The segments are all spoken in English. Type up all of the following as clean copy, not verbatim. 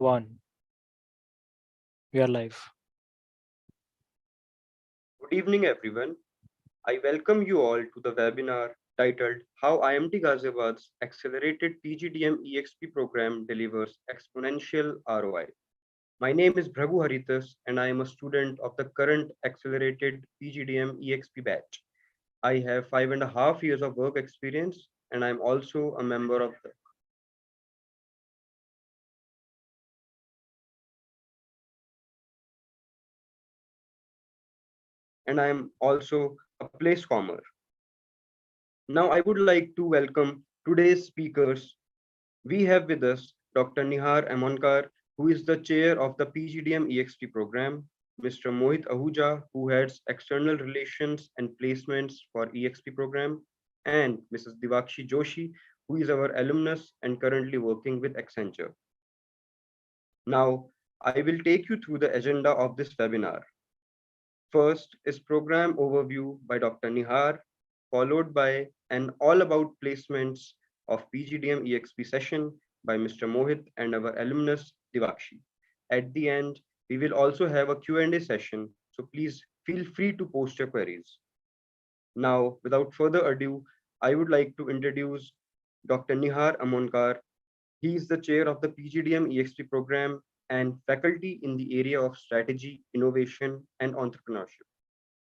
One. We are live. Good evening, everyone. I welcome you all to the webinar titled How IMT Ghaziabad's Accelerated PGDM ExP program delivers exponential ROI. My name is Bhragu Haritas, and I am a student of the current Accelerated PGDM ExP batch. I have 5.5 years of work experience, and I'm also a member of the and I am also a placeformer. Now, I would like to welcome today's speakers. We have with us Dr. Nihar Amonkar, who is the chair of the PGDM ExP program, Mr. Mohit Ahuja, who heads external relations and placements for ExP program, and Mrs. Divakshi Joshi, who is our alumnus and currently working with Accenture. Now, I will take you through the agenda of this webinar. First is program overview by Dr. Nihar, followed by an all about placements of PGDM ExP session by Mr. Mohit and our alumnus Divakshi. At the end, we will also have a Q&A session, so please feel free to post your queries. Now, without further ado, I would like to introduce Dr. Nihar Amonkar. He is the chair of the PGDM ExP program and faculty in the area of strategy, innovation, and entrepreneurship.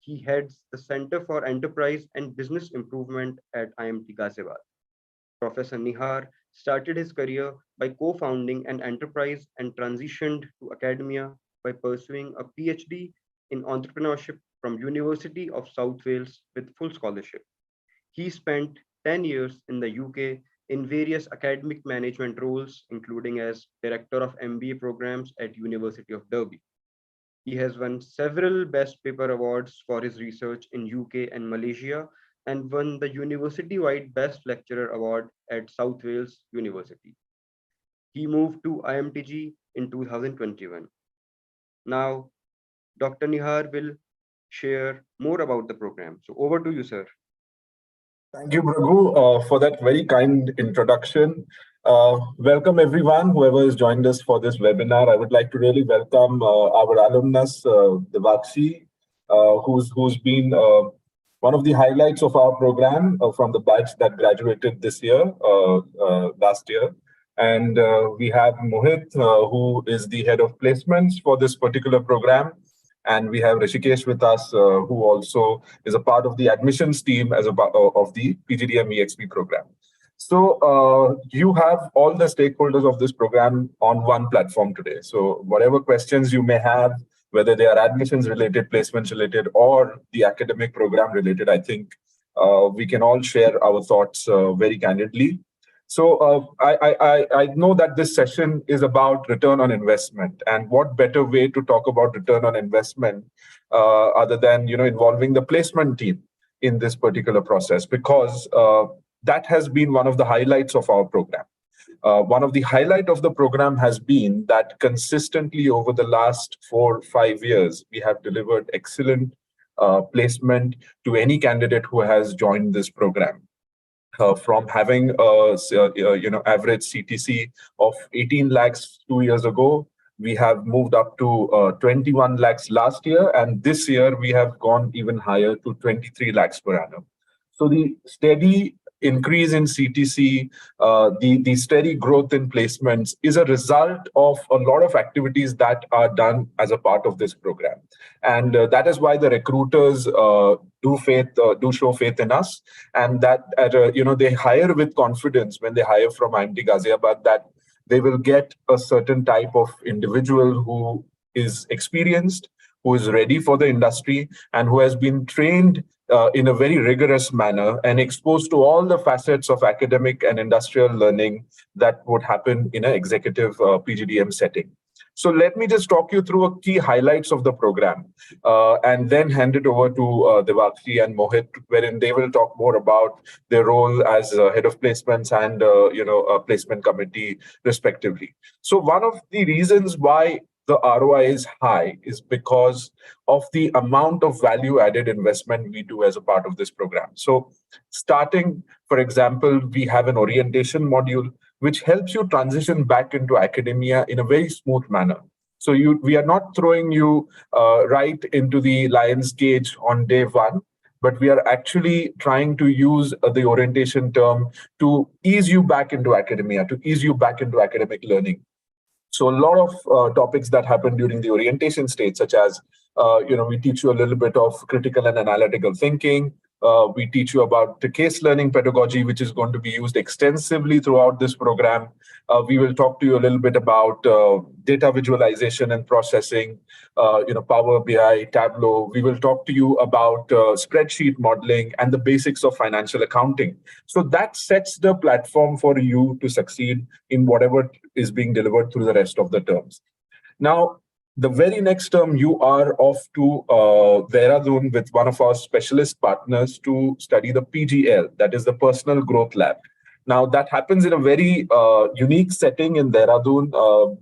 He heads the Center for Enterprise and Business Improvement at IMT Ghaziabad. Professor Nihar started his career by co-founding an enterprise and transitioned to academia by pursuing a PhD in entrepreneurship from University of South Wales with full scholarship. He spent 10 years in the UK in various academic management roles, including as Director of MBA programs at University of Derby. He has won several Best Paper Awards for his research in UK and Malaysia and won the university-wide Best Lecturer Award at South Wales University. He moved to IMTG in 2021. Now, Dr. Nihar will share more about the program. So over to you, sir. Thank you, Bhragu, for that very kind introduction. Welcome everyone, whoever has joined us for this webinar. I would like to really welcome our alumnus, Divakshi, who's been one of the highlights of our program from the batch that graduated this year, last year. And we have Mohit, who is the head of placements for this particular program. And we have Rishikesh with us, who also is a part of the admissions team as a part of the PGDM ExP program. So you have all the stakeholders of this program on one platform today. So whatever questions you may have, whether they are admissions related, placements related, or the academic program related, I think we can all share our thoughts very candidly. So I know that this session is about return on investment, and what better way to talk about return on investment other than involving the placement team in this particular process, because that has been one of the highlights of our program. One of the highlight of the program has been that consistently over the last 4 or 5 years, we have delivered excellent placement to any candidate who has joined this program. From having average CTC of 18 lakhs 2 years ago, we have moved up to 21 lakhs last year, and this year we have gone even higher to 23 lakhs per annum. So the steady increase in CTC, the steady growth in placements is a result of a lot of activities that are done as a part of this program. And that is why the recruiters do show faith in us, and that they hire with confidence when they hire from IMT Ghaziabad, that they will get a certain type of individual who is experienced, who is ready for the industry, and who has been trained in a very rigorous manner and exposed to all the facets of academic and industrial learning that would happen in an executive PGDM setting. So let me just talk you through a key highlights of the program and then hand it over to Divakshi and Mohit, wherein they will talk more about their role as head of placements and a placement committee respectively. So one of the reasons why the ROI is high is because of the amount of value added investment we do as a part of this program. So starting, for example, we have an orientation module which helps you transition back into academia in a very smooth manner. So we are not throwing you right into the lion's cage on day one, but we are actually trying to use the orientation term to ease you back into academia, to ease you back into academic learning. So a lot of topics that happen during the orientation stage, such as, we teach you a little bit of critical and analytical thinking. We teach you about the case learning pedagogy, which is going to be used extensively throughout this program. We will talk to you a little bit about data visualization and processing, Power BI, Tableau. We will talk to you about spreadsheet modeling and the basics of financial accounting. So that sets the platform for you to succeed in whatever is being delivered through the rest of the terms. Now, the very next term, you are off to Dehradun with one of our specialist partners to study the PGL, that is the Personal Growth Lab. Now, that happens in a very unique setting in Dehradun.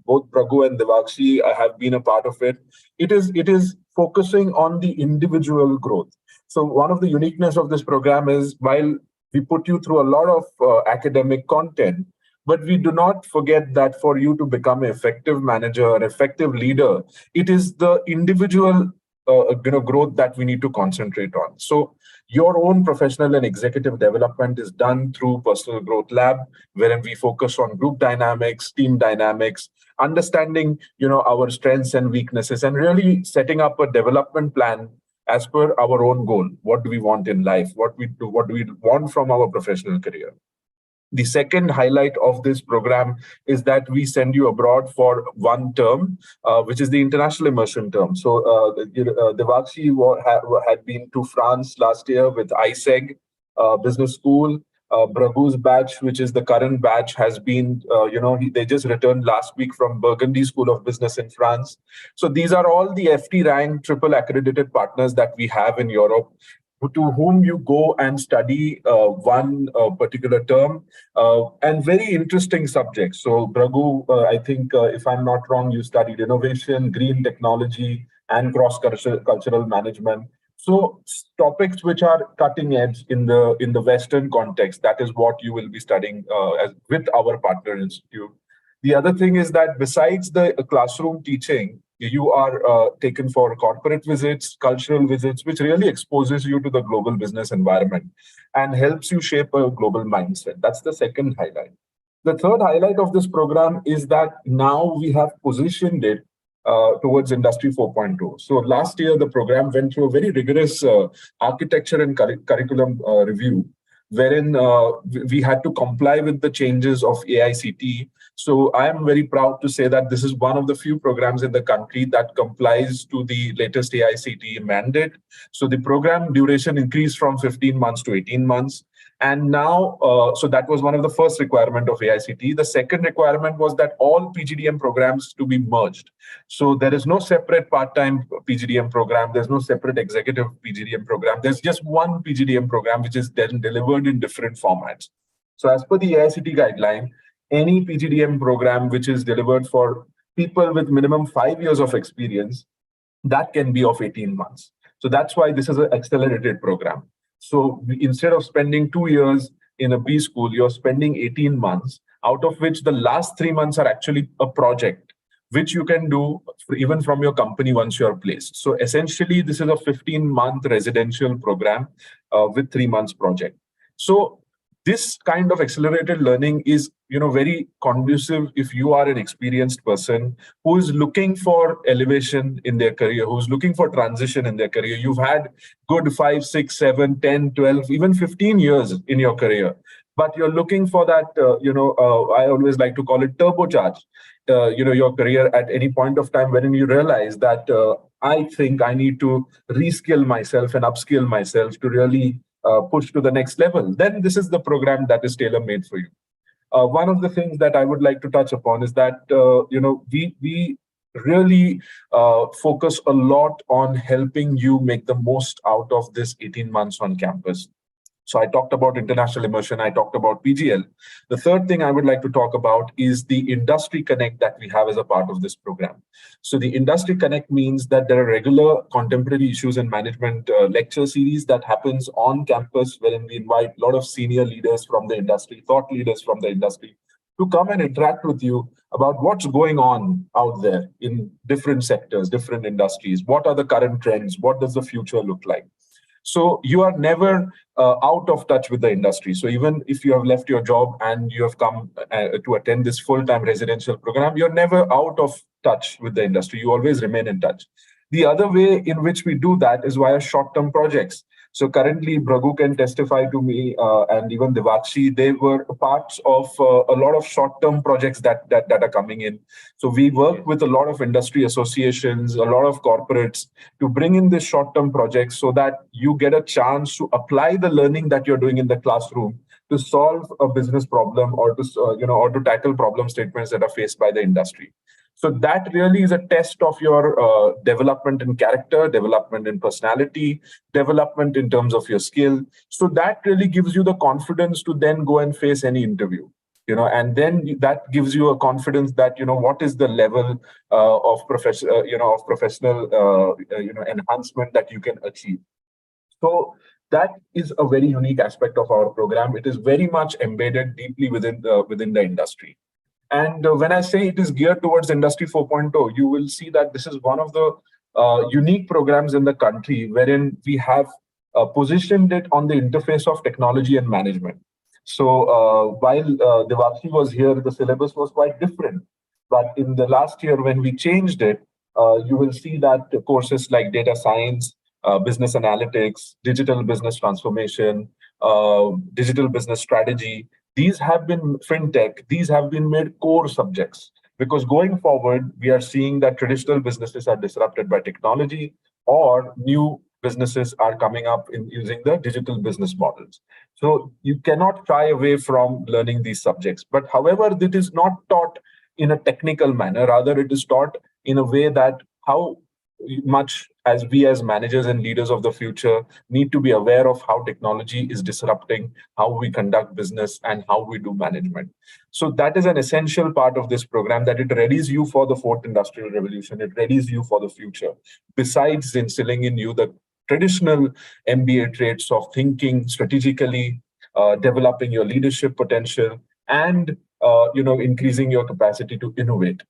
Both Praghu and Devakshi have been a part of it. It is focusing on the individual growth. So one of the uniqueness of this program is, while we put you through a lot of academic content, but we do not forget that for you to become an effective manager, an effective leader, it is the individual growth that we need to concentrate on. So your own professional and executive development is done through Personal Growth Lab, wherein we focus on group dynamics, team dynamics, understanding our strengths and weaknesses, and really setting up a development plan as per our own goal. What do we want in life? What do we want from our professional career? The second highlight of this program is that we send you abroad for one term, which is the international immersion term. So Devakshi had been to France last year with ISEG Business School. Braghu's batch, which is the current batch, has been, they just returned last week from Burgundy School of Business in France. So these are all the FT ranked triple accredited partners that we have in Europe, to whom you go and study one particular term and very interesting subjects. So Braghu, I think if I'm not wrong, you studied innovation, green technology, and cross-cultural management. So topics which are cutting edge in the Western context, that is what you will be studying with our partner institute. The other thing is that besides the classroom teaching, you are taken for corporate visits, cultural visits, which really exposes you to the global business environment and helps you shape a global mindset. That's the second highlight. The third highlight of this program is that now we have positioned it towards Industry 4.0. So last year, the program went through a very rigorous architecture and curriculum review, wherein we had to comply with the changes of AICTE. So I am very proud to say that this is one of the few programs in the country that complies to the latest AICTE mandate. So the program duration increased from 15 months to 18 months. And now, so that was one of the first requirement of AICTE. The second requirement was that all PGDM programs to be merged. So there is no separate part-time PGDM program. There's no separate executive PGDM program. There's just one PGDM program, which is then delivered in different formats. So as per the AICTE guideline, any PGDM program which is delivered for people with minimum 5 years of experience, that can be of 18 months. So that's why this is an accelerated program. So instead of spending 2 years in a B school, you're spending 18 months, out of which the last 3 months are actually a project, which you can do even from your company once you're placed. So essentially, this is a 15-month residential program with 3 months project. So this kind of accelerated learning is, very conducive if you are an experienced person who is looking for elevation in their career, who's looking for transition in their career. You've had good 5, 6, 7, 10, 12, even 15 years in your career, but you're looking for that, I always like to call it turbocharge, your career at any point of time when you realize that I think I need to reskill myself and upskill myself to really push to the next level. Then this is the program that is tailor-made for you. One of the things that I would like to touch upon is that we really focus a lot on helping you make the most out of this 18 months on campus. So I talked about international immersion, I talked about PGL. The third thing I would like to talk about is the industry connect that we have as a part of this program. So the industry connect means that there are regular contemporary issues and management lecture series that happens on campus, wherein we invite a lot of senior leaders from the industry, thought leaders from the industry, to come and interact with you about what's going on out there in different sectors, different industries. What are the current trends? What does the future look like? So you are never out of touch with the industry. So even if you have left your job and you have come to attend this full-time residential program, you're never out of touch with the industry. You always remain in touch. The other way in which we do that is via short-term projects. So currently, Braghu can testify to me, and even Devakshi, they were parts of a lot of short-term projects that are coming in. So we work with a lot of industry associations, a lot of corporates to bring in this short-term projects so that you get a chance to apply the learning that you're doing in the classroom to solve a business problem or to or to tackle problem statements that are faced by the industry. So that really is a test of your development in character, development in personality, development in terms of your skill. So that really gives you the confidence to then go and face any interview. And then that gives you a confidence that what is the level of professional enhancement that you can achieve. So that is a very unique aspect of our program. It is very much embedded deeply within the industry. And when I say it is geared towards Industry 4.0, you will see that this is one of the unique programs in the country wherein we have positioned it on the interface of technology and management. So while Devakshi was here, the syllabus was quite different. But in the last year, when we changed it, you will see that courses like data science, business analytics, digital business transformation, digital business strategy, these have been fintech, these have been made core subjects. Because going forward, we are seeing that traditional businesses are disrupted by technology, or new businesses are coming up in using the digital business models. So you cannot shy away from learning these subjects. But however, it is not taught in a technical manner, rather it is taught in a way that how much as we as managers and leaders of the future need to be aware of how technology is disrupting how we conduct business and how we do management. So that is an essential part of this program, that it readies you for the fourth industrial revolution. It readies you for the future. Besides instilling in you the traditional MBA traits of thinking strategically, developing your leadership potential, and increasing your capacity to innovate.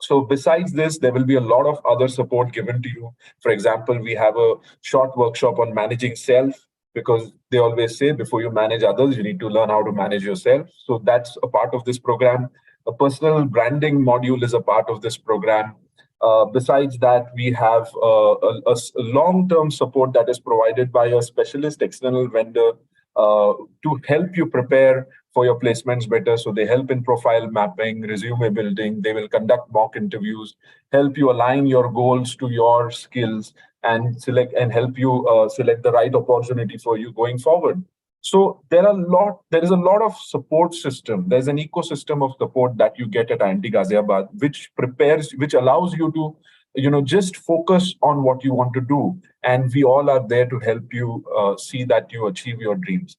So besides this, there will be a lot of other support given to you. For example, we have a short workshop on managing self, because they always say before you manage others, you need to learn how to manage yourself. So that's a part of this program. A personal branding module is a part of this program. Besides that, we have a long-term support that is provided by a specialist external vendor to help you prepare for your placements better. So they help in profile mapping, resume building. They will conduct mock interviews, help you align your goals to your skills, and help you select the right opportunity for you going forward. So there is a lot of support system. There's an ecosystem of support that you get at IMT Ghaziabad, which allows you to just focus on what you want to do, and we all are there to help you see that you achieve your dreams,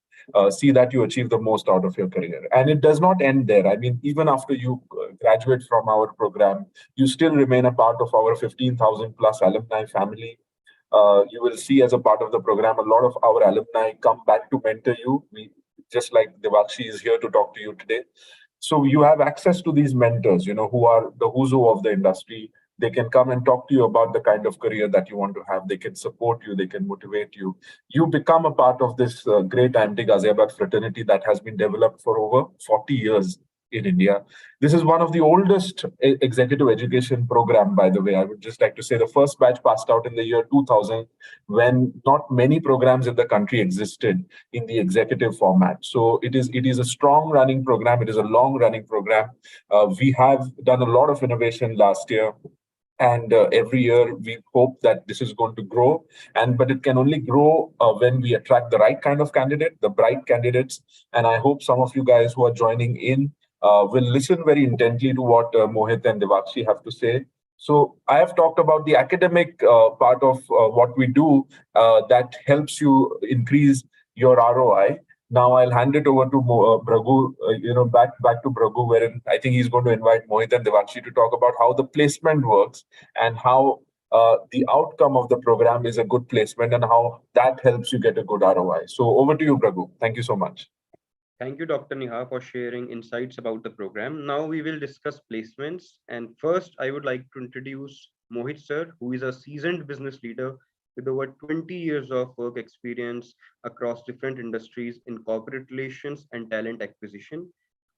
see that you achieve the most out of your career. And it does not end there. I mean, even after you graduate from our program, you still remain a part of our 15,000 plus alumni family. You will see, as a part of the program, a lot of our alumni come back to mentor you. Just like Devakshi is here to talk to you today. So you have access to these mentors, who are the who's who of the industry. They can come and talk to you about the kind of career that you want to have. They can support you. They can motivate you. You become a part of this great IMT Ghaziabad fraternity that has been developed for over 40 years in India. This is one of the oldest executive education program, by the way. I would just like to say the first batch passed out in the year 2000, when not many programs in the country existed in the executive format. So it is a strong running program. It is a long running program. We have done a lot of innovation last year. And every year we hope that this is going to grow, but it can only grow when we attract the right kind of candidate, the bright candidates. And I hope some of you guys who are joining in will listen very intently to what Mohit and Devakshi have to say. So I have talked about the academic part of what we do that helps you increase your ROI. Now I'll hand it over to Braghu, back to Braghu, wherein I think he's going to invite Mohit and Devakshi to talk about how the placement works and how the outcome of the program is a good placement and how that helps you get a good ROI. So over to you, Braghu. Thank you so much. Thank you, Dr. Neha, for sharing insights about the program. Now we will discuss placements. And first, I would like to introduce Mohit sir, who is a seasoned business leader with over 20 years of work experience across different industries in corporate relations and talent acquisition.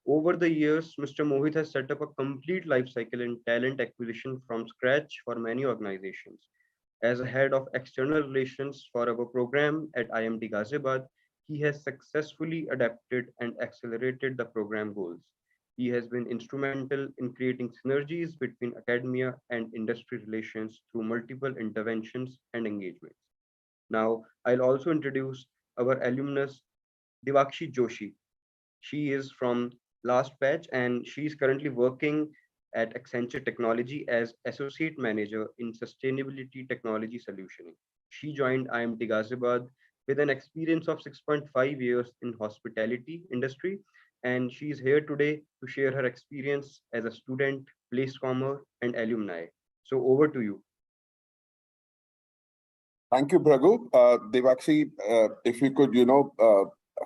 Over the years, Mr. Mohit has set up a complete life cycle in talent acquisition from scratch for many organizations. As a head of external relations for our program at IMT Ghaziabad, he has successfully adapted and accelerated the program goals. He has been instrumental in creating synergies between academia and industry relations through multiple interventions and engagements. Now, I'll also introduce our alumnus Divakshi Joshi. She is from last batch and she is currently working at Accenture Technology as Associate Manager in Sustainability Technology Solutioning. She joined IMT Ghaziabad with an experience of 6.5 years in hospitality industry, and she is here today to share her experience as a student, placecomer, and alumni. So over to you. Thank you, Braghu. Devakshi, if you could,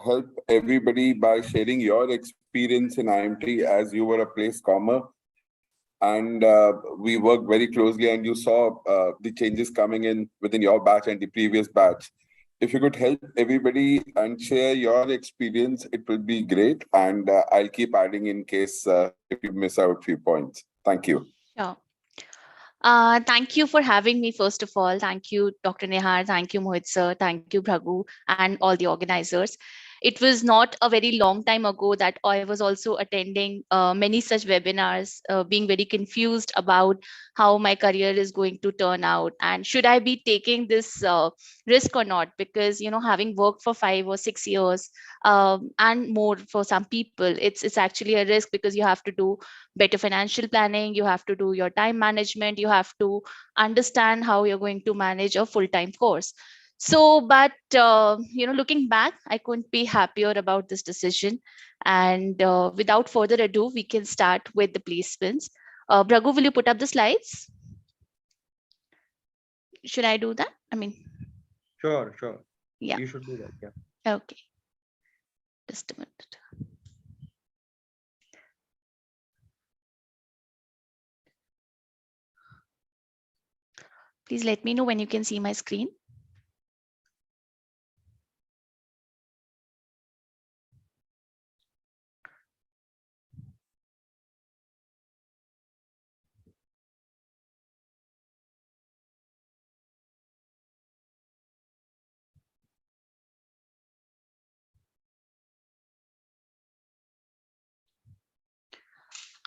help everybody by sharing your experience in IMT as you were a place commer. And we worked very closely and you saw the changes coming in within your batch and the previous batch. If you could help everybody and share your experience, it will be great. And I'll keep adding in case if you miss out a few points. Thank you. Sure. Thank you for having me, first of all. Thank you, Dr. Nehar. Thank you, Mohit sir. Thank you, Braghu, and all the organizers. It was not a very long time ago that I was also attending many such webinars, being very confused about how my career is going to turn out and should I be taking this risk or not, because having worked for 5 or 6 years and more for some people, it's actually a risk, because you have to do better financial planning, you have to do your time management, you have to understand how you're going to manage a full-time course. So, but looking back, I couldn't be happier about this decision. And without further ado, we can start with the placements. Braghu, will you put up the slides? Should I do that? Sure. Yeah. You should do that. Yeah. Okay. Just a minute. Please let me know when you can see my screen.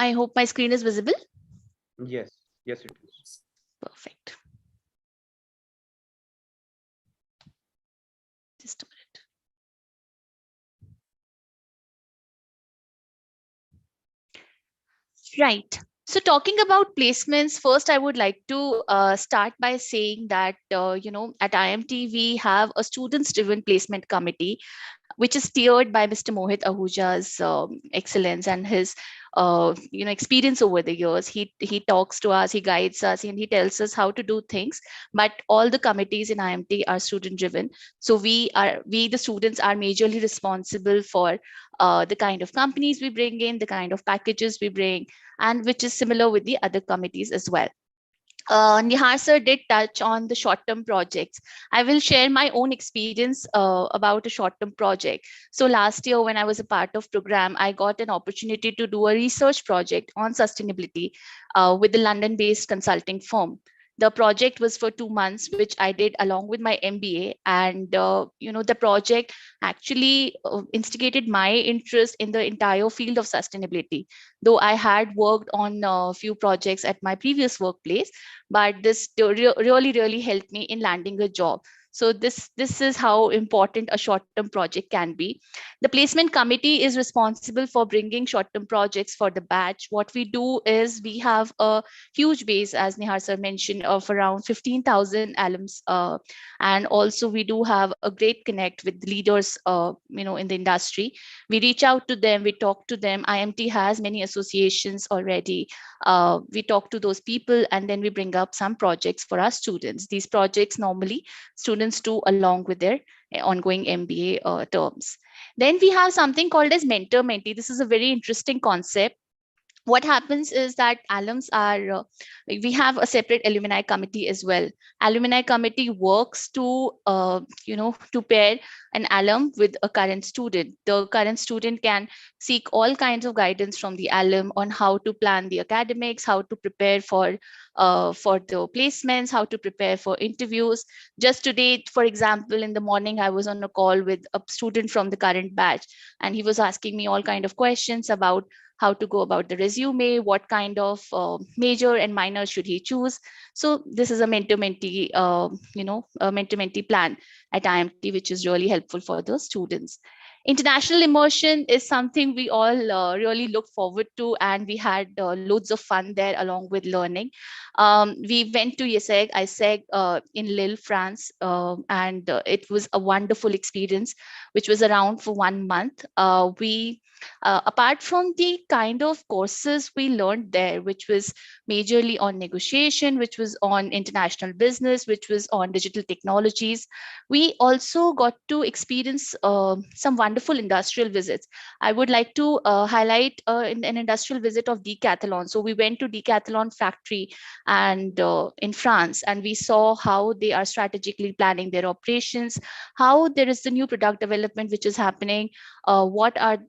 I hope my screen is visible. Yes, it is. Perfect. Just a minute. Right. So talking about placements, first I would like to start by saying that, at IMT, we have a students-driven placement committee, which is steered by Mr. Mohit Ahuja's excellence and his experience over the years. He talks to us, he guides us, and he tells us how to do things. But all the committees in IMT are student driven, so we the students are majorly responsible for the kind of companies we bring in, the kind of packages we bring, and which is similar with the other committees as well. Nihar sir did touch on the short-term projects. I will share my own experience about a short-term project. So last year, when I was a part of program, I got an opportunity to do a research project on sustainability with the London-based consulting firm. The project was for 2 months, which I did along with my MBA. And, the project actually instigated my interest in the entire field of sustainability. Though I had worked on a few projects at my previous workplace, but this really helped me in landing a job. So this is how important a short-term project can be. The placement committee is responsible for bringing short-term projects for the batch. What we do is we have a huge base, as Nihar sir mentioned, of around 15,000 alums. And also we do have a great connect with leaders, in the industry. We reach out to them, we talk to them. IMT has many associations already. We talk to those people, and then we bring up some projects for our students. These projects normally students students do along with their ongoing MBA terms. Then we have something called as mentor-mentee. This is a very interesting concept. What happens is that alums are, we have a separate alumni committee as well. Alumni committee works to, to pair an alum with a current student. The current student can seek all kinds of guidance from the alum on how to plan the academics, how to prepare for the placements, how to prepare for interviews. Just today, for example, in the morning, I was on a call with a student from the current batch, and he was asking me all kind of questions about how to go about the resume, what kind of major and minor should he choose. So this is a mentor-mentee, a mentor-mentee plan at IMT, which is really helpful for the students. International immersion is something we all really look forward to, and we had loads of fun there along with learning. We went to ISEG in Lille, France, and it was a wonderful experience, which was around for 1 month. Apart from the kind of courses we learned there, which was majorly on negotiation, which was on international business, which was on digital technologies, we also got to experience some wonderful industrial visits. I would like to highlight an industrial visit of Decathlon. So we went to Decathlon factory and in France, and we saw how they are strategically planning their operations, how there is the new product development which is happening, what are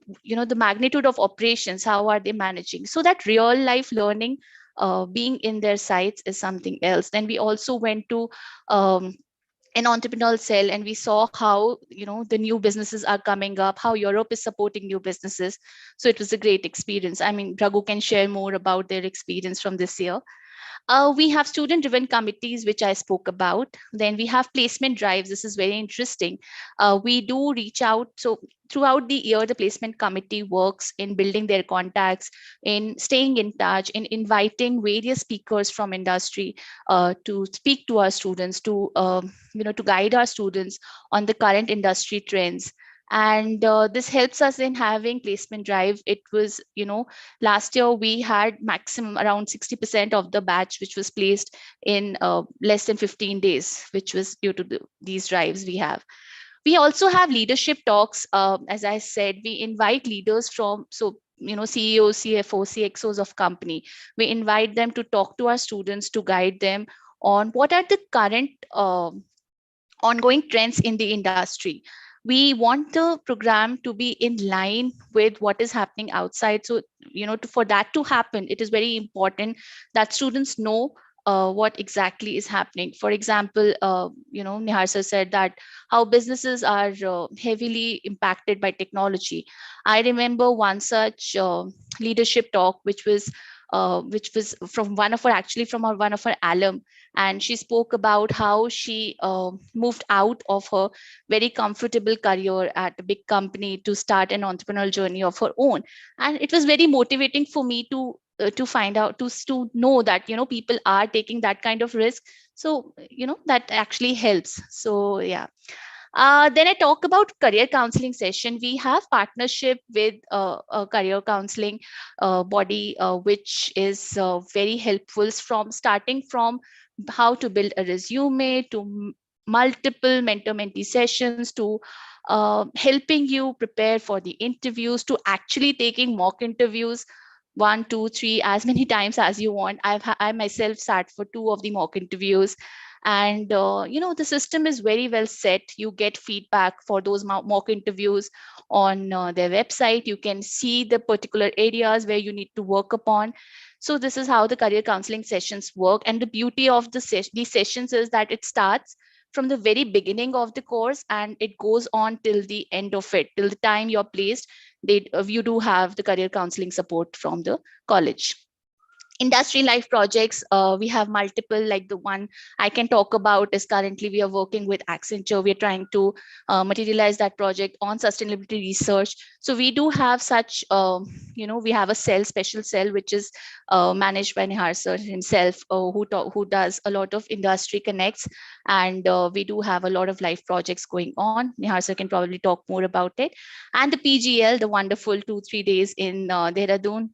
the magnitude of operations, how are they managing. So that real life learning, being in their sites, is something else. Then we also went to an entrepreneurial cell, and we saw how the new businesses are coming up, how Europe is supporting new businesses. So it was a great experience. I mean, Raghu can share more about their experience from this year. We have student-driven committees, which I spoke about. Then we have placement drives. This is very interesting. We do reach out. So throughout the year, the placement committee works in building their contacts, in staying in touch, in inviting various speakers from industry to speak to our students, to guide our students on the current industry trends. And this helps us in having placement drive. It was, last year we had maximum around 60% of the batch which was placed in less than 15 days, which was due to these drives we have. We also have leadership talks. As I said, we invite leaders from, CEOs, CFOs, CXOs of company. We invite them to talk to our students, to guide them on what are the current ongoing trends in the industry. We want the program to be in line with what is happening outside. So, for that to happen, it is very important that students know what exactly is happening. For example, Nihar sir said that how businesses are heavily impacted by technology. I remember one such leadership talk, which was from one of our alum, and she spoke about how she moved out of her very comfortable career at a big company to start an entrepreneurial journey of her own. And it was very motivating for me to find out, to know that people are taking that kind of risk. So that actually helps. So yeah. Then I talk about career counseling session. We have partnership with a career counseling body, which is very helpful, from starting from how to build a resume, to multiple mentor-mentee sessions, to helping you prepare for the interviews, to actually taking mock interviews 1, 2, 3, as many times as you want. I myself sat for 2 of the mock interviews. And the system is very well set. You get feedback for those mock interviews on their website. You can see the particular areas where you need to work upon. So this is how the career counseling sessions work. And the beauty of these sessions is that it starts from the very beginning of the course, and it goes on till the end of it, till the time you're placed. You do have the career counseling support from the college. Industry life projects, we have multiple. Like the one I can talk about is currently we are working with Accenture. We're trying to materialize that project on sustainability research. So we do have such, we have a special cell, which is managed by Nihar sir himself, who does a lot of industry connects. And we do have a lot of life projects going on. Nihar sir can probably talk more about it. And the PGL, the wonderful 2-3 days in Dehradun,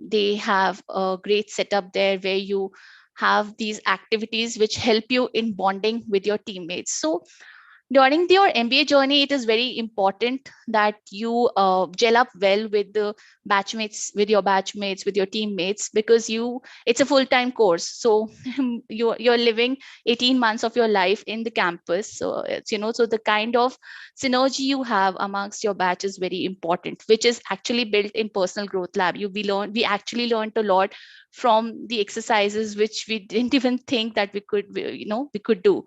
they have a great setup there where you have these activities which help you in bonding with your teammates. So during your MBA journey, it is very important that you gel up well with the batchmates, with your batchmates, with your teammates, because it's a full-time course. So you're living 18 months of your life in the campus. So it's, so the kind of synergy you have amongst your batch is very important, which is actually built in personal growth lab. We actually learned a lot from the exercises which we didn't even think that we could do.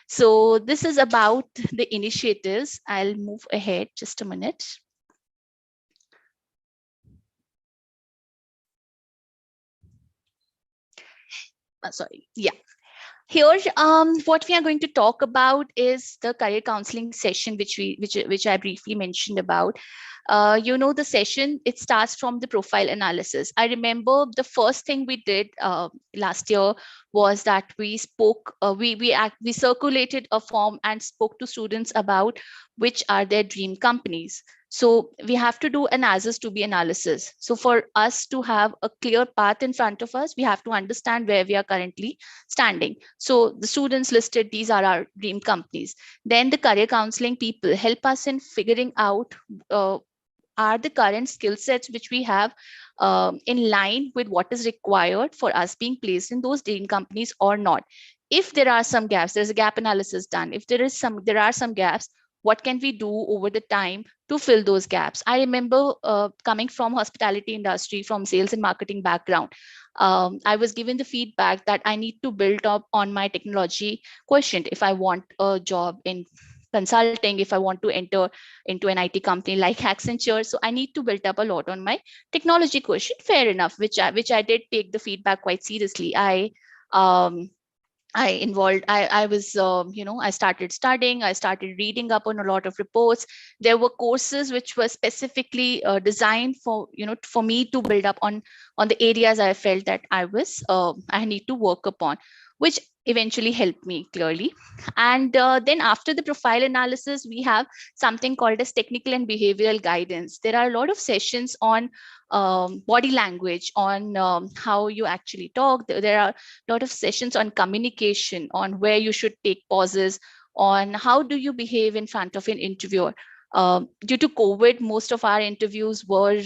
So this is about the initiatives. I'll move ahead just a minute. Sorry. Yeah. Here, what we are going to talk about is the career counseling session, which I briefly mentioned about. The session, it starts from the profile analysis. I remember the first thing we did last year was that we spoke, we circulated a form and spoke to students about which are their dream companies. So we have to do an as to be analysis. So for us to have a clear path in front of us, we have to understand where we are currently standing. So the students listed, these are our dream companies. Then the career counseling people help us in figuring out are the current skill sets which we have in line with what is required for us being placed in those dream companies or not. If there are some gaps, there's a gap analysis done. If there are some gaps, what can we do over the time to fill those gaps? I remember coming from hospitality industry, from sales and marketing background, I was given the feedback that I need to build up on my technology quotient if I want a job in consulting, if I want to enter into an IT company like Accenture. So I need to build up a lot on my technology quotient. Fair enough, which I did take the feedback quite seriously. I was, I started studying, I started reading up on a lot of reports. There were courses which were specifically designed for, for me to build up on the areas I felt that I need to work upon, which eventually helped me clearly. And then after the profile analysis, we have something called as technical and behavioral guidance. There are a lot of sessions on body language, on how you actually talk. There are a lot of sessions on communication, on where you should take pauses, on how do you behave in front of an interviewer. Due to COVID, most of our interviews were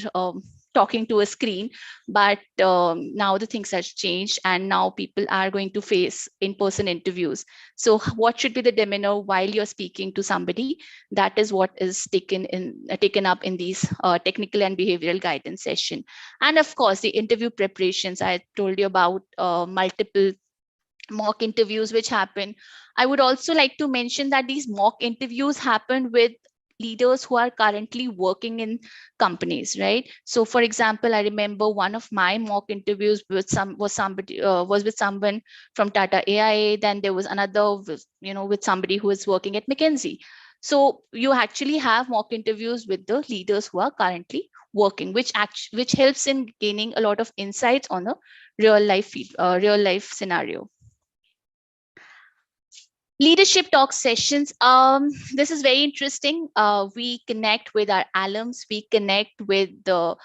talking to a screen, but now the things have changed, and now people are going to face in-person interviews. So what should be the demeanor while you're speaking to somebody? That is what is taken up in these technical and behavioral guidance session. And of course, the interview preparations. I told you about multiple mock interviews which happen. I would also like to mention that these mock interviews happen with leaders who are currently working in companies, right? So for example, I remember one of my mock interviews was with someone from Tata AIA. Then there was another with somebody who is working at McKinsey. So you actually have mock interviews with the leaders who are currently working, which helps in gaining a lot of insights on a real life scenario. Leadership talk sessions. This is very interesting. We connect with our alums. We connect with the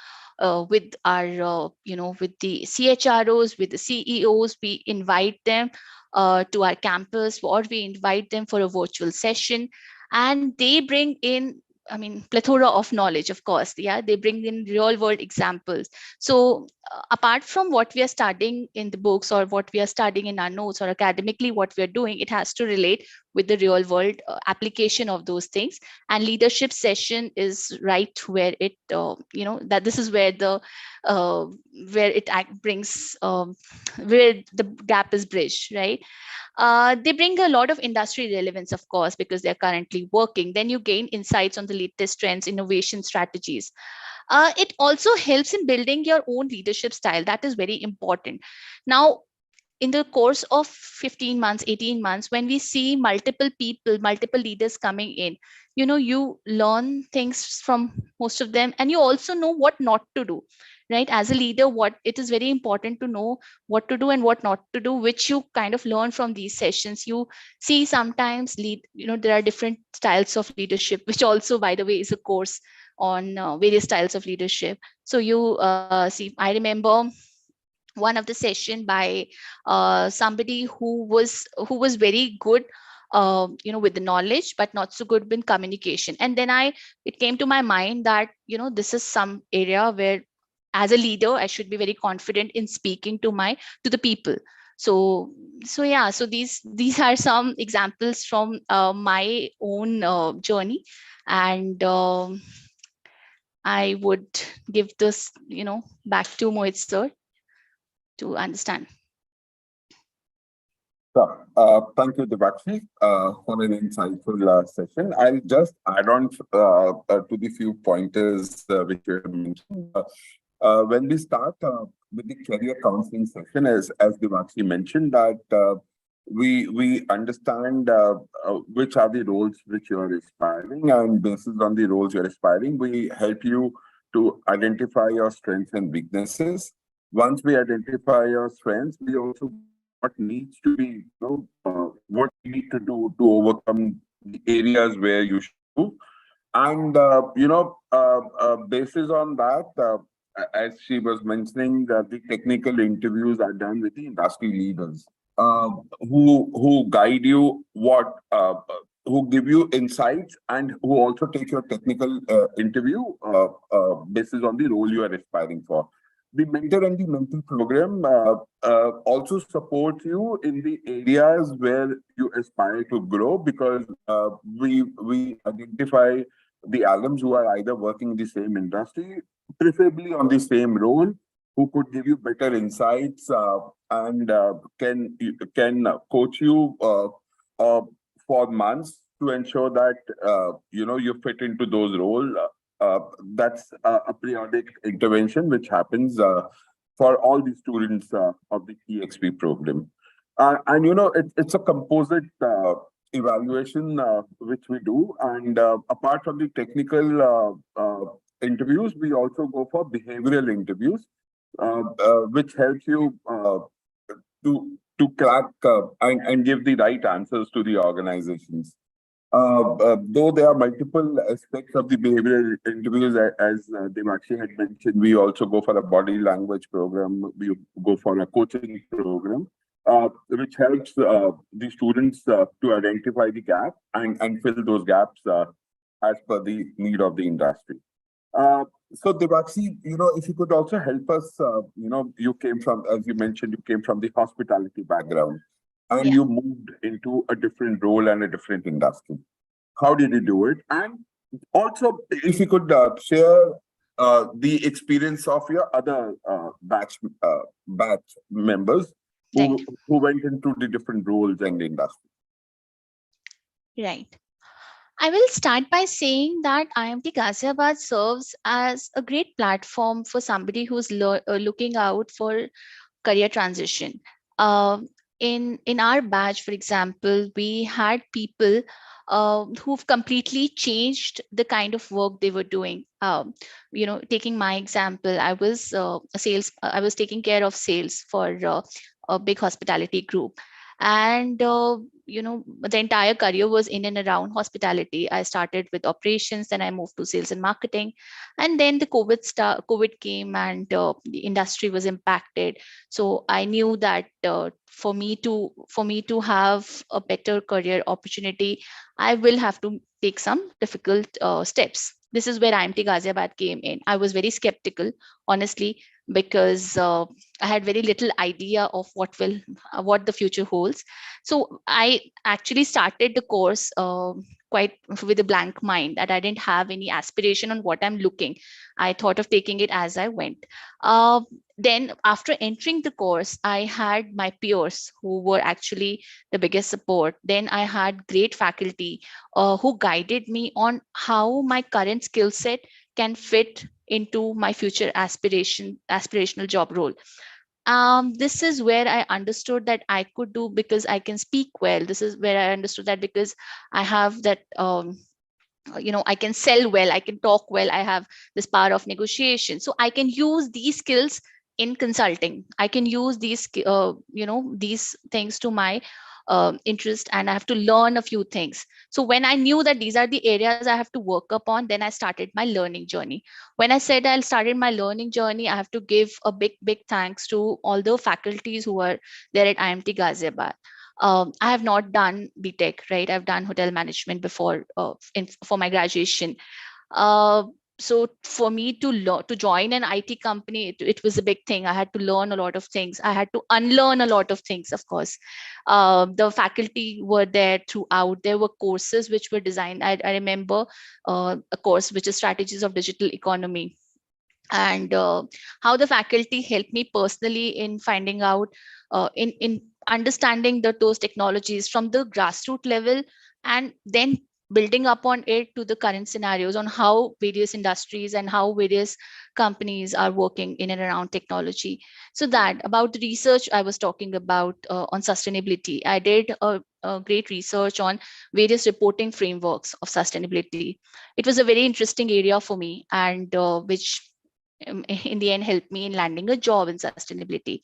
with our with the CHROs, with the CEOs. We invite them to our campus, or we invite them for a virtual session, and they bring in, plethora of knowledge, of course. Yeah, they bring in real world examples. So apart from what we are studying in the books, or what we are studying in our notes, or academically what we are doing, it has to relate with the real world application of those things. And leadership session is right where it, that this is where the where it brings where the gap is bridged, right? They bring a lot of industry relevance, of course, because they're currently working. Then you gain insights on the latest trends, innovation strategies. It also helps in building your own leadership style. That is very important. Now, in the course of 15 months, 18 months, when we see multiple people, multiple leaders coming in, you learn things from most of them, and you also know what not to do, right? As a leader, what it is very important to know what to do and what not to do, which you kind of learn from these sessions. You see sometimes there are different styles of leadership, which also, by the way, is a course on various styles of leadership. So you see, I remember one of the session by somebody who was very good with the knowledge, but not so good in communication. And then it came to my mind that this is some area where as a leader I should be very confident in speaking to the people. So yeah, so these are some examples from my own journey. And I would give this back to Mohit sir to understand. Thank you, Devakshi, for an insightful session. I'll just add on to the few pointers which you have mentioned. When we start with the career counseling session, as Devakshi mentioned, that we understand which are the roles which you are aspiring, and based on the roles you're aspiring, we help you to identify your strengths and weaknesses. Once we identify your strengths, we also what needs to be, what you need to do to overcome the areas where you should do. And, basis on that, as she was mentioning, the technical interviews are done with the industry leaders who guide you who give you insights and who also take your technical interview basis on the role you are aspiring for. The mentor and the mentor program also supports you in the areas where you aspire to grow, because we identify the alums who are either working in the same industry, preferably on the same role, who could give you better insights and can coach you for months to ensure that you fit into those roles. That's a periodic intervention which happens for all the students of the EXP program. And it's a composite evaluation which we do. And apart from the technical interviews, we also go for behavioral interviews, which helps you to crack and give the right answers to the organizations. Though there are multiple aspects of the behavioral interviews, as Devakshi had mentioned, we also go for a body language program. We go for a coaching program, which helps the students to identify the gap and fill those gaps as per the need of the industry. So Devakshi, if you could also help us, you came from, as you mentioned, you came from the hospitality background, and you moved into a different role and a different industry. How did you do it? And also, if you could share the experience of your other batch members who went into the different roles and the industry. Right. I will start by saying that IMT Ghaziabad serves as a great platform for somebody who's looking out for career transition. In our batch, for example, we had people who've completely changed the kind of work they were doing. Taking my example, I was I was taking care of sales for a big hospitality group. And the entire career was in and around hospitality. I started with operations, then I moved to sales and marketing, and then the COVID came, and the industry was impacted. So I knew that for me to have a better career opportunity, I will have to take some difficult steps. This is where IMT Ghaziabad came in. I was very skeptical, honestly, because I had very little idea of what the future holds. So I actually started the course quite with a blank mind, that I didn't have any aspiration on what I'm looking. I thought of taking it as I went. Then after entering the course, I had my peers who were actually the biggest support. Then I had great faculty who guided me on how my current skill set can fit into my future aspirational job role. This is where I understood that I could do, because I can speak well. This is where I understood that because I have that I can sell well, I can talk well, I have this power of negotiation. So I can use these skills in consulting. I can use these these things to my interest, and I have to learn a few things. So when I knew that these are the areas I have to work upon, then I started my learning journey. When I said I started my learning journey, I have to give a big thanks to all the faculties who are there at IMT Ghaziabad. I have not done BTech, right? I've done hotel management before for my graduation. So for me to join an IT company, it was a big thing. I had to learn a lot of things. I had to unlearn a lot of things, of course. The faculty were there throughout. There were courses which were designed. I remember a course which is Strategies of Digital Economy, and how the faculty helped me personally in finding out, in understanding those technologies from the grassroots level, and then building upon it to the current scenarios on how various industries and how various companies are working in and around technology. So that about the research I was talking about on sustainability, I did a great research on various reporting frameworks of sustainability. It was a very interesting area for me, and which in the end helped me in landing a job in sustainability.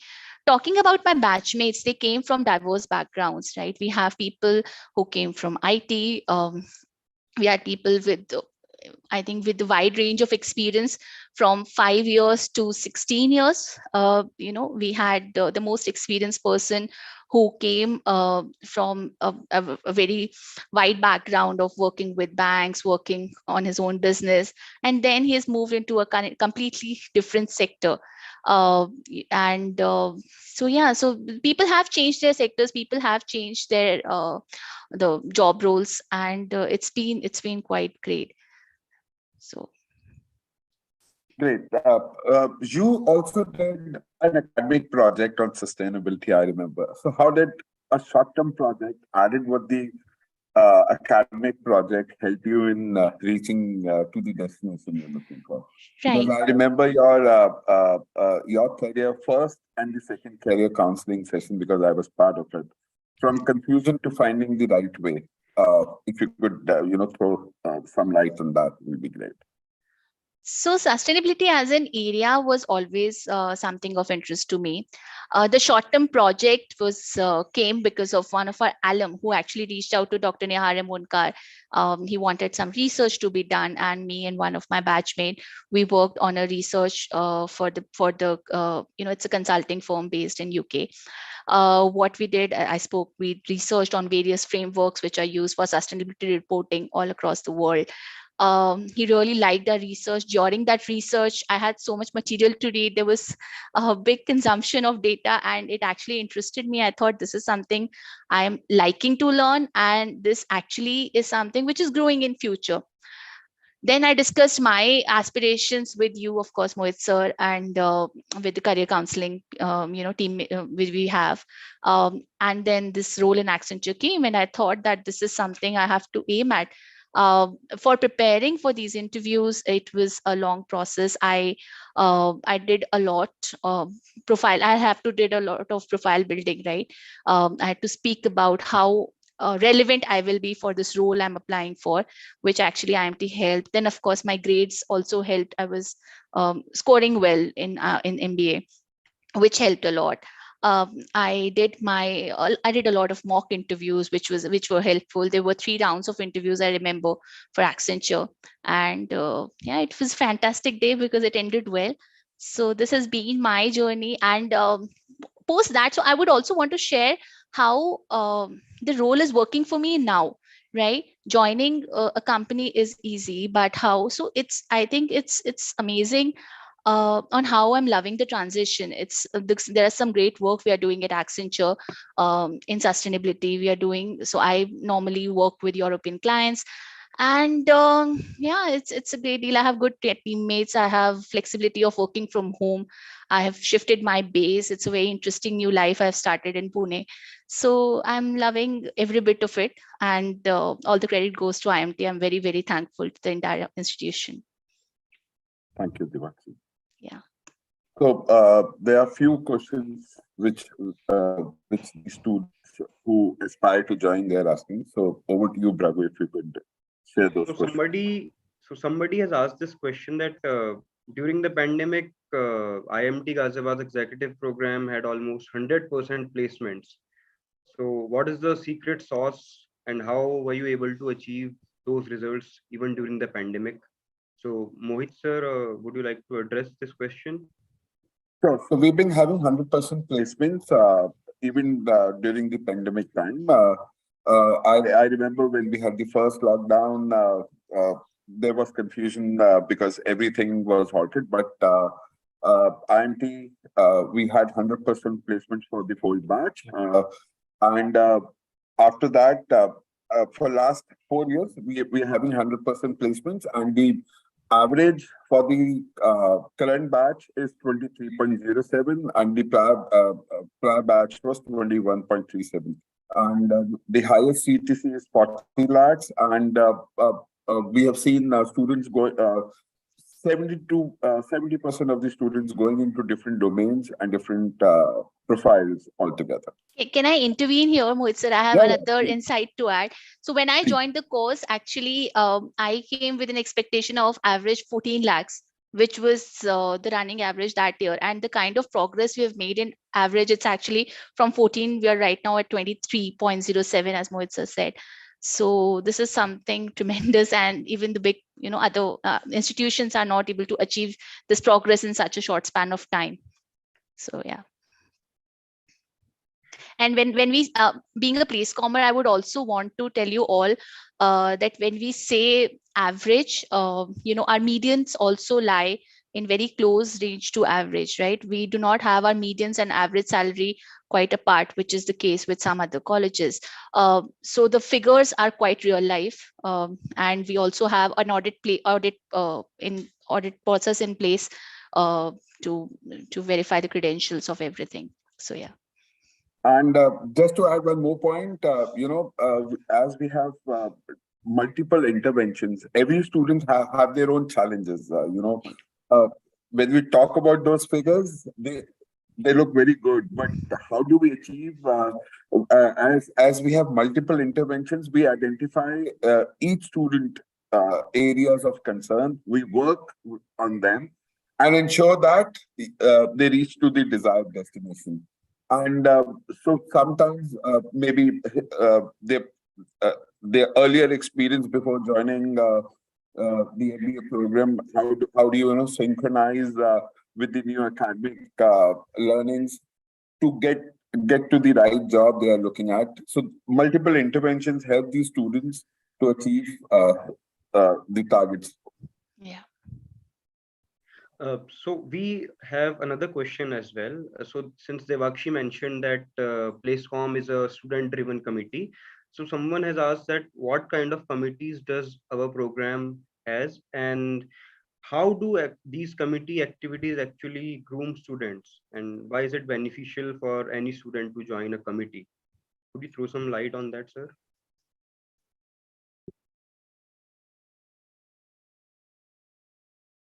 Talking about my batchmates, they came from diverse backgrounds, right? We have people who came from IT. We had people with, I think, with the wide range of experience from 5 years to 16 years. We had the most experienced person who came from a very wide background of working with banks, working on his own business, and then he has moved into a completely different sector. And so yeah, so people have changed their sectors, people have changed their the job roles, and it's been quite great. So Great. You also did an academic project on sustainability, I remember. So how did a short-term project added with the academic project help you in reaching to the destination you're looking for? Because right. I remember your career first and the second career counseling session, because I was part of it. From confusion to finding the right way. If you could, throw some light on that, would be great. So sustainability as an area was always something of interest to me. The short-term project came because of one of our alum who actually reached out to Dr. Nihar Munkar. He wanted some research to be done, and me and one of my batchmates, we worked on a research for the it's a consulting firm based in UK. What we did, we researched on various frameworks which are used for sustainability reporting all across the world. He really liked our research. During that research, I had so much material to read. There was a big consumption of data, and it actually interested me. I thought this is something I am liking to learn, and this actually is something which is growing in future. Then I discussed my aspirations with you, of course, Mohit sir, and with the career counseling, team which we have. And then this role in Accenture came, and I thought that this is something I have to aim at. For preparing for these interviews, it was a long process. I did a lot profile. I have to did a lot of profile building, right? I had to speak about how relevant I will be for this role I'm applying for, which actually IMT helped. Then of course my grades also helped. I was scoring well in MBA, which helped a lot. I did a lot of mock interviews, which were helpful. There were 3 rounds of interviews, I remember, for Accenture, and yeah, it was a fantastic day because it ended well. So this has been my journey, and post that, so I would also want to share how the role is working for me now, right? Joining a company is easy, but how, so I think it's amazing on how I'm loving the transition. There is some great work we are doing at Accenture in sustainability. We are doing, so I normally work with European clients, and yeah, it's a great deal. I have good teammates. I have flexibility of working from home. I have shifted my base. It's a very interesting new life I've started in Pune. So I'm loving every bit of it, and all the credit goes to IMT. I'm very, very thankful to the entire institution. Thank you, Devanshu. Yeah. So there are few questions which the students who aspire to join, they're asking. So over to you, Bravo, if you could share those questions. Somebody has asked this question that during the pandemic, IMT Ghaziabad executive program had almost 100% placements. So what is the secret sauce and how were you able to achieve those results even during the pandemic? So Mohit sir, would you like to address this question? Sure. So we've been having 100% placements even during the pandemic time. I remember when we had the first lockdown, there was confusion because everything was halted. But IMT, we had 100% placements for the whole batch. And after that, for last 4 years, we are having 100% placements, and the average for the current batch is 23.07, and the prior batch was 21.37. And the highest CTC is 40 lakhs, and we have seen students go 70% of the students going into different domains and different profiles altogether. Can I intervene here, Mohit sir? I have Yeah, another please. insight to add. So when I Please. joined the course, actually, I came with an expectation of average 14 lakhs, which was the running average that year. And the kind of progress we have made in average, it's actually from 14, we are right now at 23.07, as Mohit sir said. So this is something tremendous, and even the big, other institutions are not able to achieve this progress in such a short span of time. So yeah. And when we being a place commer, I would also want to tell you all that when we say average, our medians also lie in very close range to average, right? We do not have our medians and average salary quite apart, which is the case with some other colleges. So the figures are quite real life, and we also have an audit process in place to verify the credentials of everything. So yeah. And just to add one more point, as we have multiple interventions, every student have their own challenges. When we talk about those figures, they look very good, but how do we achieve? As we have multiple interventions, we identify each student areas of concern. We work on them and ensure that they reach to the desired destination. And so sometimes maybe their earlier experience before joining the MBA program, how do you synchronize with the new academic learnings to get to the right job they are looking at. So multiple interventions help these students to achieve the targets. Yeah. So we have another question as well. So since Devakshi mentioned that PlaceCom is a student-driven committee, so someone has asked that what kind of committees does our program has, and how do these committee activities actually groom students, and why is it beneficial for any student to join a committee? Could you throw some light on that, sir?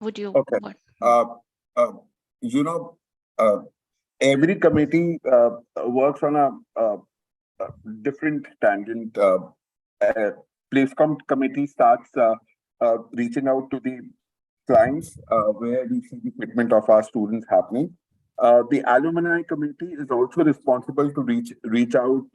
Would you? Okay. Every committee works on a different tangent. PlaceCom committee starts reaching out to the clients where we see the fitment of our students happening. The alumni committee is also responsible to reach out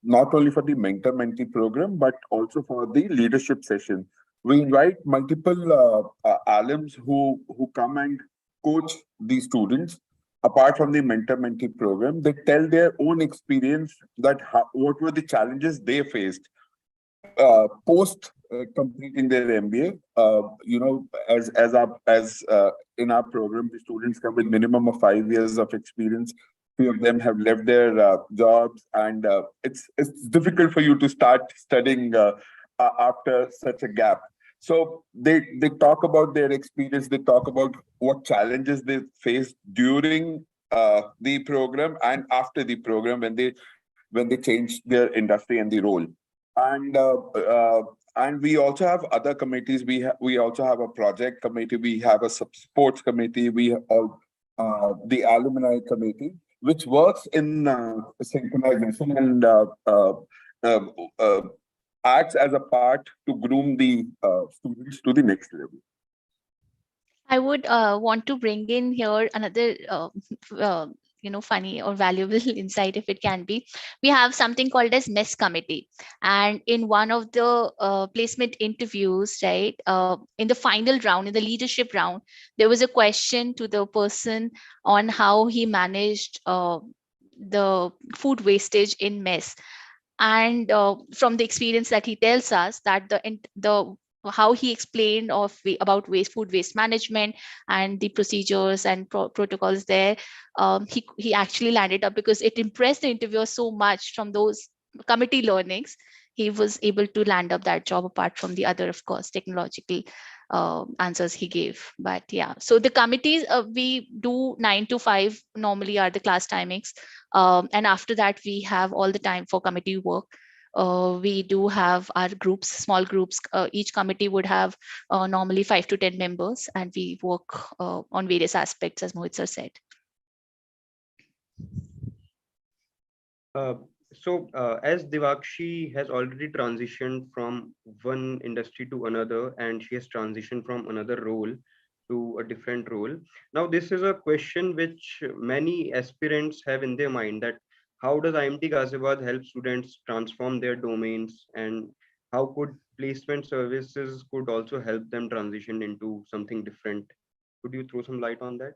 not only for the mentor-mentee program, but also for the leadership session. We invite multiple alums who come and coach these students. Apart from the mentor-mentee program, they tell their own experience that what were the challenges they faced post completing their MBA. As in our program, the students come with minimum of 5 years of experience. Few of them have left their jobs, and it's difficult for you to start studying after such a gap. So they talk about their experience. They talk about what challenges they faced during the program and after the program when they changed their industry and the role. And we also have other committees. We also have a project committee. We have a sports committee. We have the alumni committee, which works in synchronization and acts as a part to groom the students to the next level. I would want to bring in here another, funny or valuable insight, if it can be. We have something called as mess committee, and in one of the placement interviews, right, in the final round, in the leadership round, there was a question to the person on how he managed the food wastage in mess. And from the experience that he tells us, that the how he explained about food waste management and the procedures and protocols there, he actually landed up, because it impressed the interviewer so much. From those committee learnings, he was able to land up that job, apart from the other, of course, technological answers he gave. But yeah, so the committees, we do 9 to 5 normally are the class timings, and after that we have all the time for committee work. We do have our groups, small groups. Each committee would have normally 5 to 10 members, and we work on various aspects, as Mohit sir said. As Devakshi has already transitioned from one industry to another, and she has transitioned from another role to a different role. Now, this is a question which many aspirants have in their mind, that how does IMT Ghaziabad help students transform their domains, and how could placement services could also help them transition into something different? Could you throw some light on that?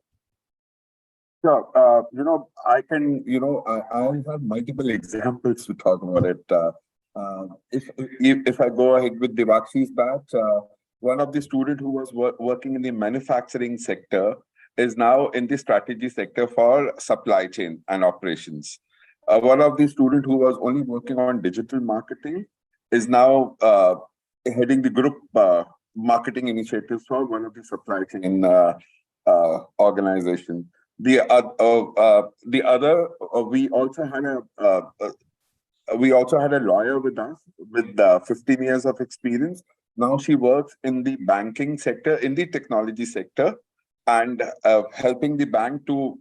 Sure. I can, I have multiple examples to talk about it. If I go ahead with Devakshi's batch, one of the students who was working in the manufacturing sector is now in the strategy sector for supply chain and operations. One of the students who was only working on digital marketing is now heading the group marketing initiatives for one of the supply chain organizations. We also had a lawyer with us with 15 years of experience. Now she works in the banking sector, in the technology sector, and helping the bank to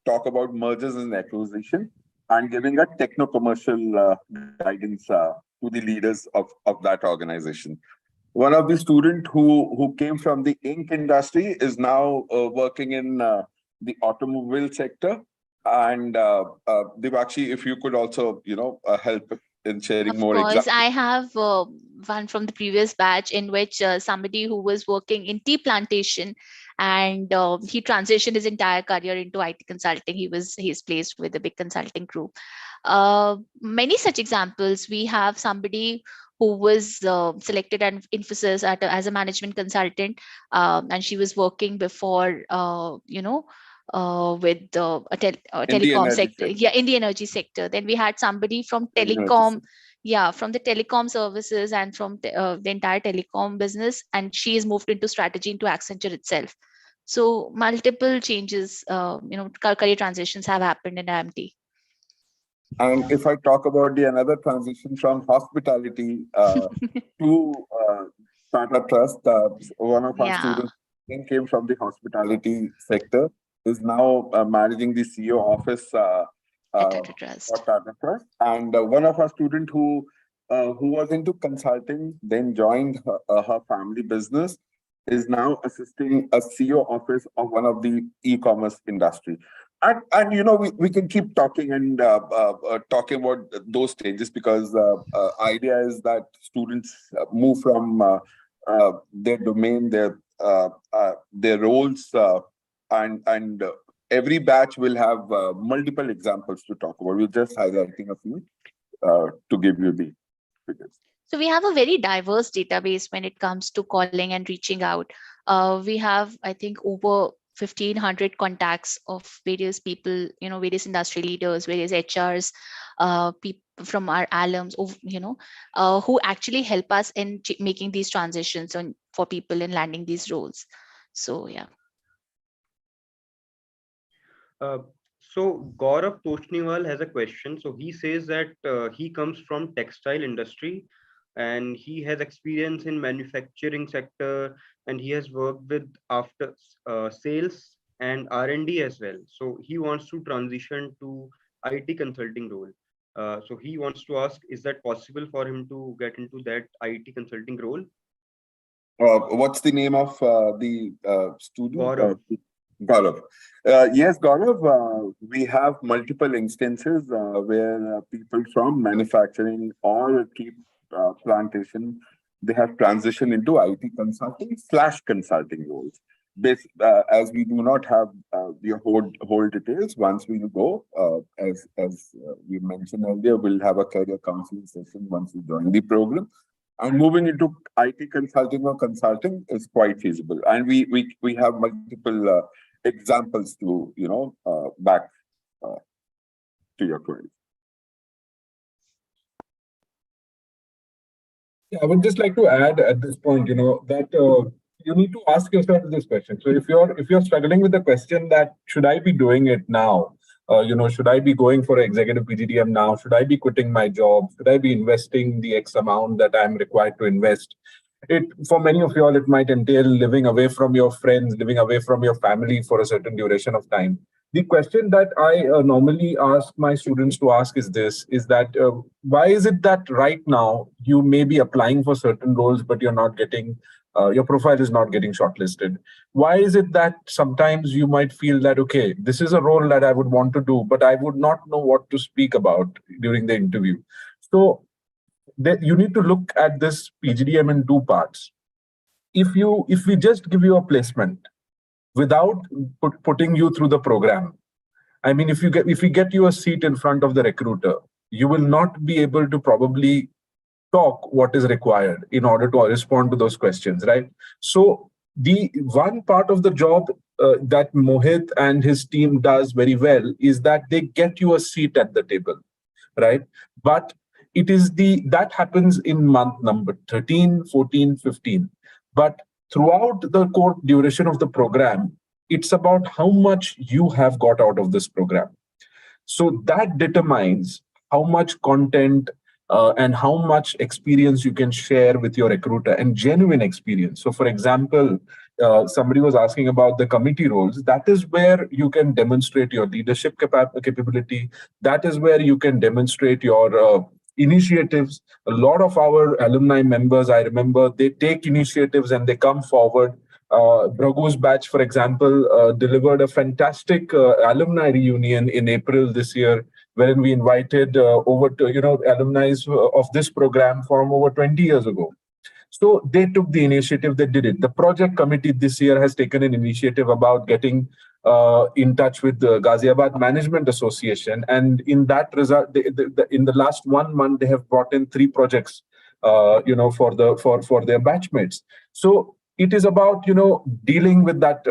talk about mergers and acquisition, and giving a techno-commercial guidance to the leaders of that organization. One of the students who came from the ink industry is now working in the automobile sector. And Devakshi, if you could also, help in sharing more examples. Of course, I have one from the previous batch, in which somebody who was working in tea plantation, and he transitioned his entire career into IT consulting. He's placed with a big consulting group. Many such examples. We have somebody who was selected at Infosys as a management consultant, and she was working before, with the telecom sector. Yeah, in the energy sector. Then we had somebody from telecom, from the telecom services and from the entire telecom business, and she has moved into strategy into Accenture itself. So multiple changes, career transitions have happened in IMT. And if I talk about another transition from hospitality to Tata Trust, one of our students came from the hospitality sector, is now managing the CEO office at Tata Trust. And one of our students who was into consulting, then joined her family business, is now assisting a CEO office of one of the e-commerce industry. And we can keep talking and talking about those stages, because idea is that students move from their domain, their roles, and every batch will have multiple examples to talk about. We're just highlighting a few to give you the figures. So we have a very diverse database when it comes to calling and reaching out. We have, I think, over 1,500 contacts of various people, various industry leaders, various HRs, people from our alums, who actually help us in making these transitions for people in landing these roles. So, yeah. So Gaurav Toshniwal has a question. So he says that he comes from textile industry, and he has experience in manufacturing sector, and he has worked with after sales and R&D as well. So he wants to transition to IT consulting role. So he wants to ask, is that possible for him to get into that IT consulting role? What's the name of the student? Gaurav. Yes, Gaurav, we have multiple instances where people from manufacturing or tea plantation, they have transitioned into IT consulting/consulting roles. As we do not have the whole details, once we go, as we mentioned earlier, we'll have a career counseling session once we join the program. And moving into IT consulting or consulting is quite feasible. And we have multiple examples to back uh, to your query. Yeah, I would just like to add at this point, that you need to ask yourself this question. So if you're struggling with the question that should I be doing it now? Should I be going for executive PGDM now? Should I be quitting my job? Should I be investing the X amount that I'm required to invest? It for many of you all, it might entail living away from your friends, living away from your family for a certain duration of time. The question that I normally ask my students to ask is this: is that why is it that right now you may be applying for certain roles, but you're not getting your profile is not getting shortlisted? Why is it that sometimes you might feel that, okay, this is a role that I would want to do, but I would not know what to speak about during the interview? So that you need to look at this PGDM in two parts. If we just give you a placement without putting you through the program, I mean, if we get you a seat in front of the recruiter, you will not be able to probably talk what is required in order to respond to those questions, right? So the one part of the job that Mohit and his team does very well is that they get you a seat at the table, right? But it is that happens in month number 13, 14, 15. But throughout the core duration of the program, it's about how much you have got out of this program. So that determines how much content and how much experience you can share with your recruiter, and genuine experience. So for example, somebody was asking about the committee roles. That is where you can demonstrate your leadership capability. That is where you can demonstrate your initiatives. A lot of our alumni members, I remember, they take initiatives and they come forward. Braghu's batch, for example, delivered a fantastic alumni reunion in April this year, wherein we invited over to alumni of this program from over 20 years ago. So they took the initiative, they did it. The project committee this year has taken an initiative about getting in touch with the Ghaziabad Management Association, and in that result, in the last 1 month, they have brought in 3 projects, for their batchmates. So it is about dealing with that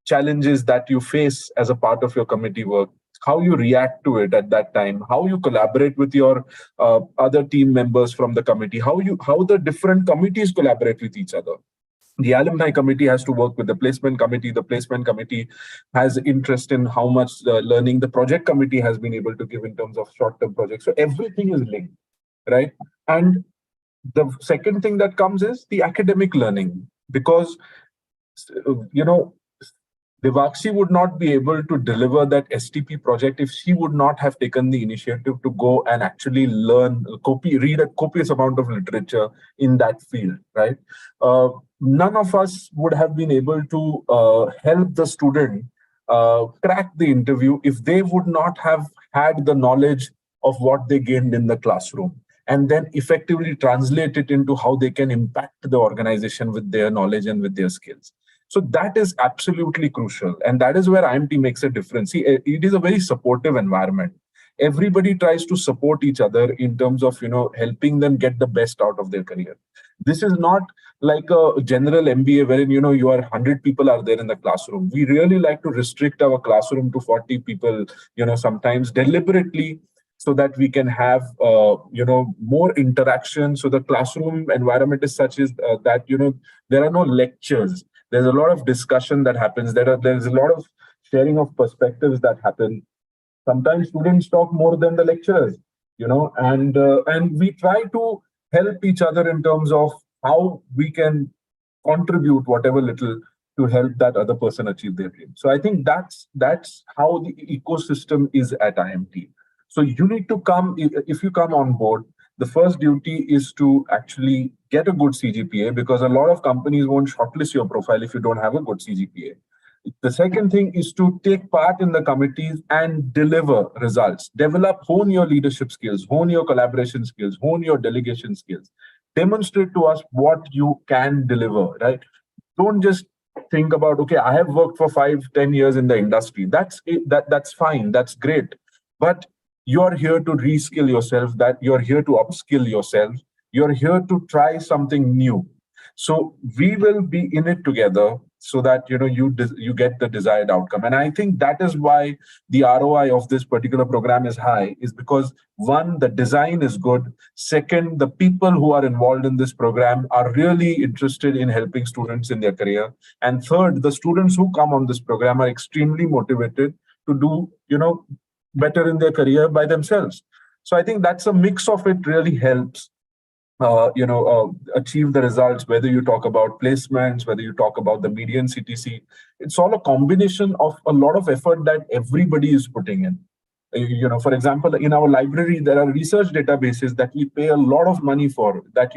challenges that you face as a part of your committee work, how you react to it at that time, how you collaborate with your other team members from the committee, how the different committees collaborate with each other. The alumni committee has to work with the placement committee. The placement committee has interest in how much learning the project committee has been able to give in terms of short-term projects. So everything is linked, right? And the second thing that comes is the academic learning, because Devakshi would not be able to deliver that STP project if she would not have taken the initiative to go and actually read a copious amount of literature in that field, right? None of us would have been able to help the student crack the interview if they would not have had the knowledge of what they gained in the classroom, and then effectively translate it into how they can impact the organization with their knowledge and with their skills. So that is absolutely crucial. And that is where IMT makes a difference. See, it is a very supportive environment. Everybody tries to support each other in terms of, helping them get the best out of their career. This is not like a general MBA wherein, you are 100 people are there in the classroom. We really like to restrict our classroom to 40 people, sometimes deliberately, so that we can have, more interaction. So the classroom environment is such that, there are no lectures. There's a lot of discussion that happens. There's a lot of sharing of perspectives that happen. Sometimes students talk more than the lecturers, and we try to help each other in terms of how we can contribute whatever little to help that other person achieve their dream. So I think that's how the ecosystem is at IMT. So you need to come, if you come on board, the first duty is to actually get a good CGPA, because a lot of companies won't shortlist your profile if you don't have a good CGPA. The second thing is to take part in the committees and deliver results. Develop, hone your leadership skills, hone your collaboration skills, hone your delegation skills. Demonstrate to us what you can deliver, right? Don't just think about, okay, I have worked for 5-10 years in the industry. That's it, that's fine, that's great. But you're here to reskill yourself, that you're here to upskill yourself, you're here to try something new. So we will be in it together so that you get the desired outcome. And I think that is why the ROI of this particular program is high, is because one, the design is good. Second, the people who are involved in this program are really interested in helping students in their career. And third, the students who come on this program are extremely motivated to do better in their career by themselves. So I think that's a mix of it really helps achieve the results, whether you talk about placements, whether you talk about the median CTC. It's all a combination of a lot of effort that everybody is putting in. For example, in our library, there are research databases that we pay a lot of money for, that,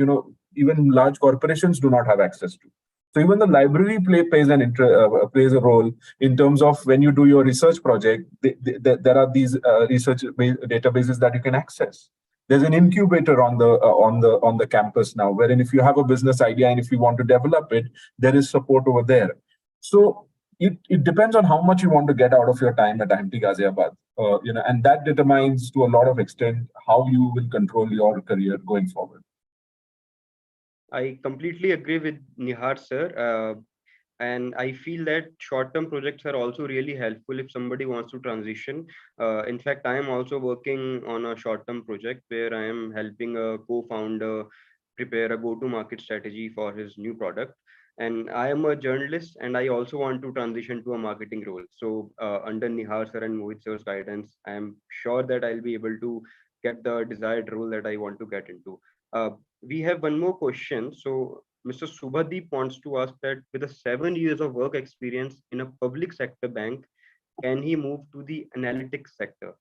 even large corporations do not have access to. So even the library plays a role in terms of when you do your research project, there are these research databases that you can access. There's an incubator on the campus now, wherein if you have a business idea and if you want to develop it, there is support over there. So it depends on how much you want to get out of your time at IMT Ghaziabad, and that determines to a lot of extent how you will control your career going forward. I completely agree with Nihar, sir. And I feel that short-term projects are also really helpful if somebody wants to transition. In fact, I am also working on a short-term project where I am helping a co-founder prepare a go-to-market strategy for his new product. And I am a journalist, and I also want to transition to a marketing role. So under Nihar sir and Mohit sir's guidance, I am sure that I'll be able to get the desired role that I want to get into. We have one more question. So Mr. Subhadeep wants to ask that with 7 years of work experience in a public sector bank, can he move to the analytics sector?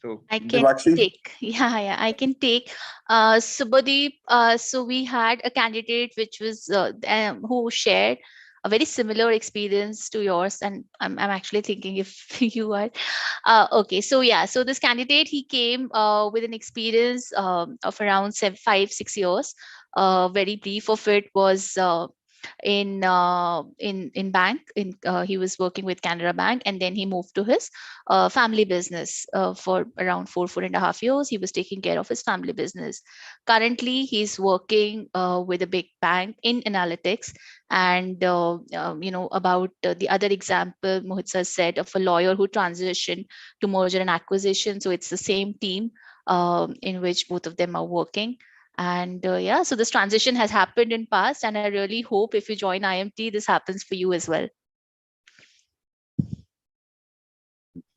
So I can take. Yeah, I can take. Subhadeep, so we had a candidate which was who shared a very similar experience to yours, and I'm actually thinking if you are okay. So yeah, so this candidate, he came with an experience of around 5-6 years. Very brief of it was in bank. He was working with Canara Bank, and then he moved to his family business for around 4.5 years. He was taking care of his family business. Currently, he's working with a big bank in analytics. And about the other example Mohit sir said of a lawyer who transitioned to merger and acquisition. So it's the same team in which both of them are working. And yeah, so this transition has happened in past, and I really hope if you join IMT, this happens for you as well.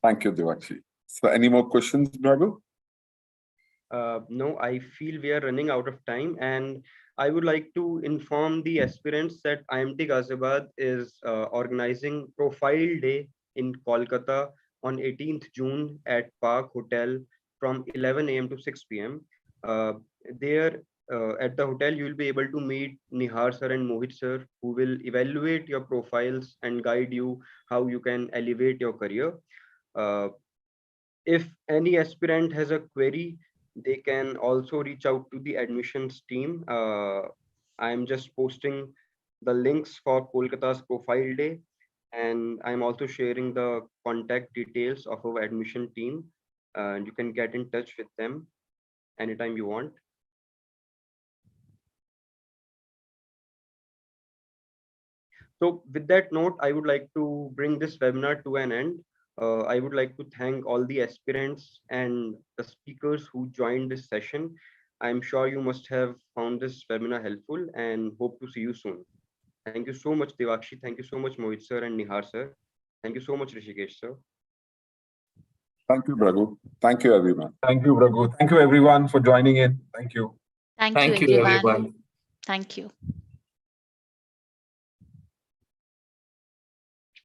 Thank you, Devakshi. So any more questions, Raghu? No, I feel we are running out of time, and I would like to inform the aspirants that IMT Ghaziabad is organizing Profile Day in Kolkata on 18th June at Park Hotel from 11 a.m. to 6 p.m. There at the hotel, you will be able to meet Nihar sir and Mohit sir, who will evaluate your profiles and guide you how you can elevate your career. If any aspirant has a query, they can also reach out to the admissions team. I'm just posting the links for Kolkata's Profile Day, and I'm also sharing the contact details of our admission team, and you can get in touch with them anytime you want. So with that note, I would like to bring this webinar to an end. I would like to thank all the aspirants and the speakers who joined this session. I'm sure you must have found this webinar helpful and hope to see you soon. Thank you so much, Devakshi. Thank you so much, Mohit sir and Nihar sir. Thank you so much, Rishikesh sir. Thank you, Raghu. Thank you, everyone. Thank you, Raghu. Thank you, everyone, for joining in. Thank you. Thank you, everyone. Thank you.